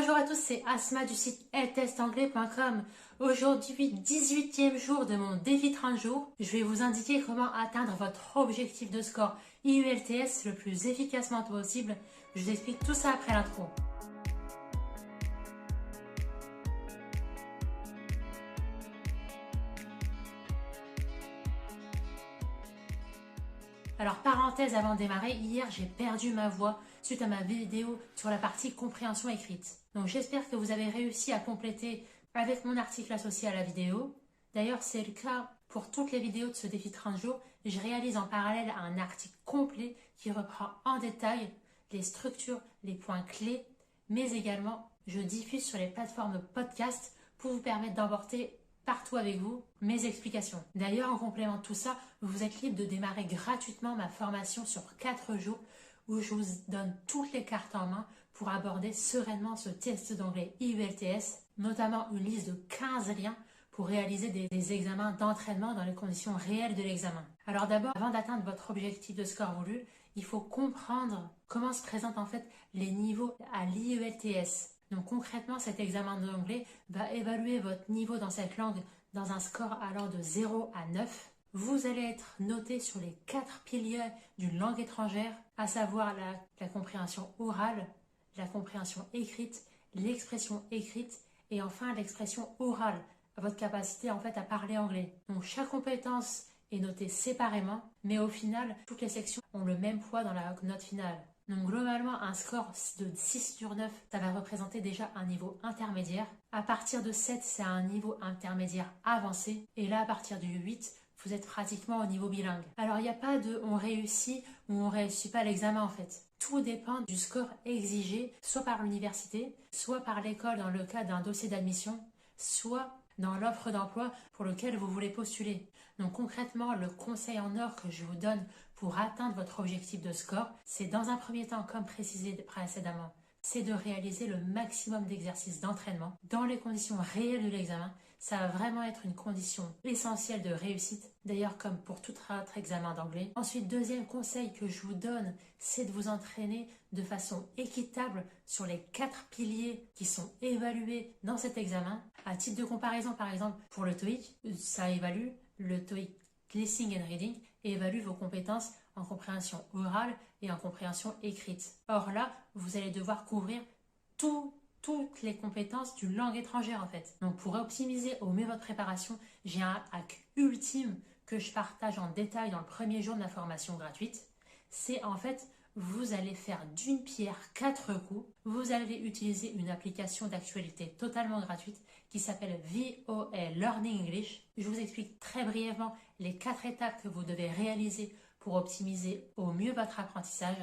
Bonjour à tous, c'est Asma du site eltestanglais.com. Aujourd'hui, 18e jour de mon défi 30 jours. Je vais vous indiquer comment atteindre votre objectif de score IELTS le plus efficacement possible. Je vous explique tout ça après l'intro. Alors parenthèse avant de démarrer, hier j'ai perdu ma voix suite à ma vidéo sur la partie compréhension écrite. Donc j'espère que vous avez réussi à compléter avec mon article associé à la vidéo. D'ailleurs c'est le cas pour toutes les vidéos de ce défi 30 jours. Je réalise en parallèle un article complet qui reprend en détail les structures, les points clés, mais également je diffuse sur les plateformes podcast pour vous permettre d'emporter partout avec vous mes explications. D'ailleurs, en complément de tout ça, vous êtes libre de démarrer gratuitement ma formation sur 4 jours où je vous donne toutes les cartes en main pour aborder sereinement ce test d'anglais IELTS, notamment une liste de 15 liens pour réaliser des examens d'entraînement dans les conditions réelles de l'examen. Alors d'abord, avant d'atteindre votre objectif de score voulu, il faut comprendre comment se présentent en fait les niveaux à l'IELTS. Donc concrètement, cet examen d'anglais va évaluer votre niveau dans cette langue dans un score allant de 0 à 9. Vous allez être noté sur les 4 piliers d'une langue étrangère, à savoir la compréhension orale, la compréhension écrite, l'expression écrite et enfin l'expression orale, votre capacité en fait à parler anglais. Donc chaque compétence est notée séparément, mais au final, toutes les sections ont le même poids dans la note finale. Donc globalement, un score de 6 sur 9, ça va représenter déjà un niveau intermédiaire. À partir de 7, c'est un niveau intermédiaire avancé. Et là, à partir du 8, vous êtes pratiquement au niveau bilingue. Alors, il n'y a pas de on réussit ou on réussit pas l'examen en fait. Tout dépend du score exigé, soit par l'université, soit par l'école dans le cas d'un dossier d'admission, soit dans l'offre d'emploi pour lequel vous voulez postuler. Donc concrètement, le conseil en or que je vous donne pour atteindre votre objectif de score, c'est dans un premier temps, comme précisé précédemment, c'est de réaliser le maximum d'exercices d'entraînement dans les conditions réelles de l'examen. Ça va vraiment être une condition essentielle de réussite, d'ailleurs comme pour tout autre examen d'anglais. Ensuite, deuxième conseil que je vous donne, c'est de vous entraîner de façon équitable sur les 4 piliers qui sont évalués dans cet examen. À titre de comparaison, par exemple, pour le TOEIC, ça évalue le TOEIC Listening and Reading et évalue vos compétences en compréhension orale et en compréhension écrite. Or là, vous allez devoir couvrir toutes les compétences d'une langue étrangère en fait. Donc pour optimiser au mieux votre préparation, j'ai un hack ultime que je partage en détail dans le premier jour de la formation gratuite. C'est en fait, vous allez faire d'une pierre 4 coups. Vous allez utiliser une application d'actualité totalement gratuite qui s'appelle VOA Learning English. Je vous explique très brièvement les 4 étapes que vous devez réaliser pour optimiser au mieux votre apprentissage.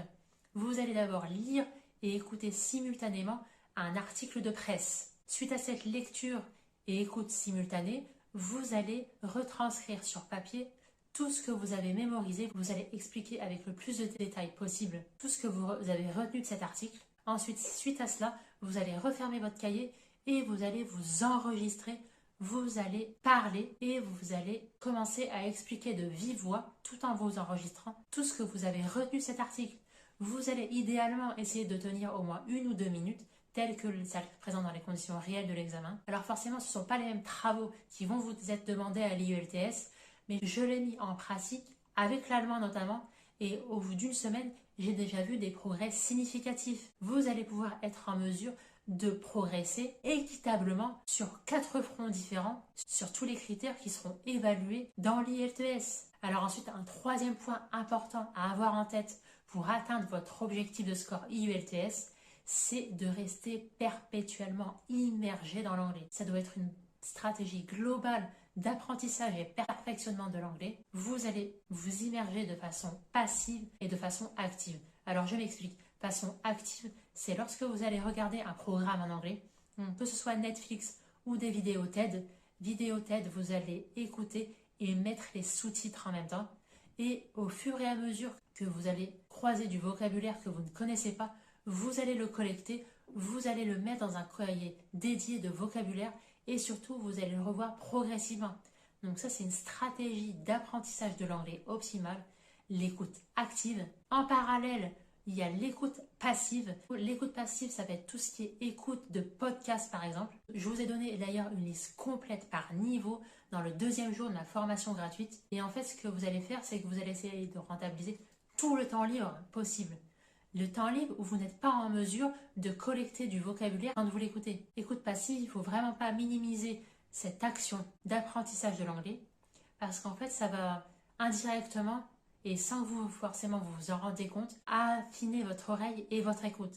Vous allez d'abord lire et écouter simultanément un article de presse. Suite à cette lecture et écoute simultanée, vous allez retranscrire sur papier tout ce que vous avez mémorisé. Vous allez expliquer avec le plus de détails possible tout ce que vous avez retenu de cet article. Ensuite, suite à cela, vous allez refermer votre cahier et vous allez vous enregistrer. Vous allez parler et vous allez commencer à expliquer de vive voix tout en vous enregistrant tout ce que vous avez retenu de cet article. Vous allez idéalement essayer de tenir au moins 1 ou 2 minutes tel que ça se présente dans les conditions réelles de l'examen. Alors forcément, ce ne sont pas les mêmes travaux qui vont vous être demandés à l'IELTS, mais je l'ai mis en pratique avec l'allemand notamment et au bout d'une semaine, j'ai déjà vu des progrès significatifs. Vous allez pouvoir être en mesure de progresser équitablement sur 4 fronts différents, sur tous les critères qui seront évalués dans l'IELTS. Alors ensuite, un troisième point important à avoir en tête pour atteindre votre objectif de score IELTS, c'est de rester perpétuellement immergé dans l'anglais. Ça doit être une stratégie globale d'apprentissage et perfectionnement de l'anglais. Vous allez vous immerger de façon passive et de façon active. Alors je m'explique. Façon active, c'est lorsque vous allez regarder un programme en anglais, que ce soit Netflix ou des vidéos TED. Vidéo TED, vous allez écouter et mettre les sous-titres en même temps. Et au fur et à mesure que vous allez croiser du vocabulaire que vous ne connaissez pas, vous allez le collecter, vous allez le mettre dans un cahier dédié de vocabulaire et surtout, vous allez le revoir progressivement. Donc ça, c'est une stratégie d'apprentissage de l'anglais optimale, l'écoute active. En parallèle, il y a l'écoute passive. L'écoute passive, ça va être tout ce qui est écoute de podcast par exemple. Je vous ai donné d'ailleurs une liste complète par niveau dans le 2e jour de ma formation gratuite. Et en fait, ce que vous allez faire, c'est que vous allez essayer de rentabiliser tout le temps libre possible. Le temps libre où vous n'êtes pas en mesure de collecter du vocabulaire quand vous l'écoutez. Écoute passive, il ne faut vraiment pas minimiser cette action d'apprentissage de l'anglais parce qu'en fait, ça va indirectement et sans que vous forcément vous en rendez compte, affiner votre oreille et votre écoute.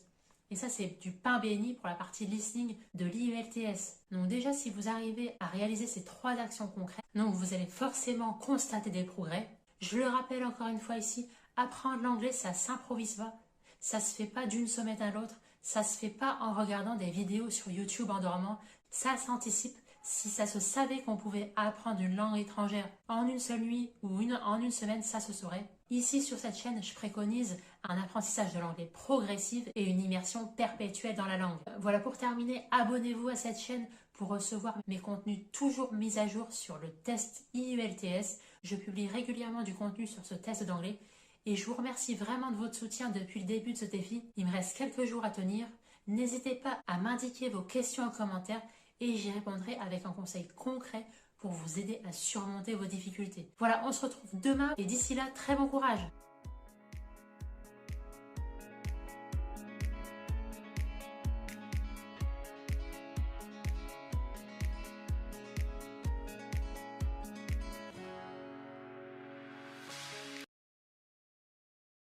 Et ça, c'est du pain béni pour la partie listening de l'IELTS. Donc déjà, si vous arrivez à réaliser ces 3 actions concrètes, donc vous allez forcément constater des progrès. Je le rappelle encore une fois ici, apprendre l'anglais, ça s'improvise pas. Ça se fait pas d'une semaine à l'autre. Ça se fait pas en regardant des vidéos sur YouTube en dormant. Ça s'anticipe. Si ça se savait qu'on pouvait apprendre une langue étrangère en une seule nuit ou en une semaine, ça se saurait. Ici, sur cette chaîne, je préconise un apprentissage de l'anglais progressif et une immersion perpétuelle dans la langue. Voilà, pour terminer, abonnez-vous à cette chaîne pour recevoir mes contenus toujours mis à jour sur le test IELTS. Je publie régulièrement du contenu sur ce test d'anglais et je vous remercie vraiment de votre soutien depuis le début de ce défi. Il me reste quelques jours à tenir. N'hésitez pas à m'indiquer vos questions en commentaire et j'y répondrai avec un conseil concret pour vous aider à surmonter vos difficultés. Voilà, on se retrouve demain et d'ici là, très bon courage!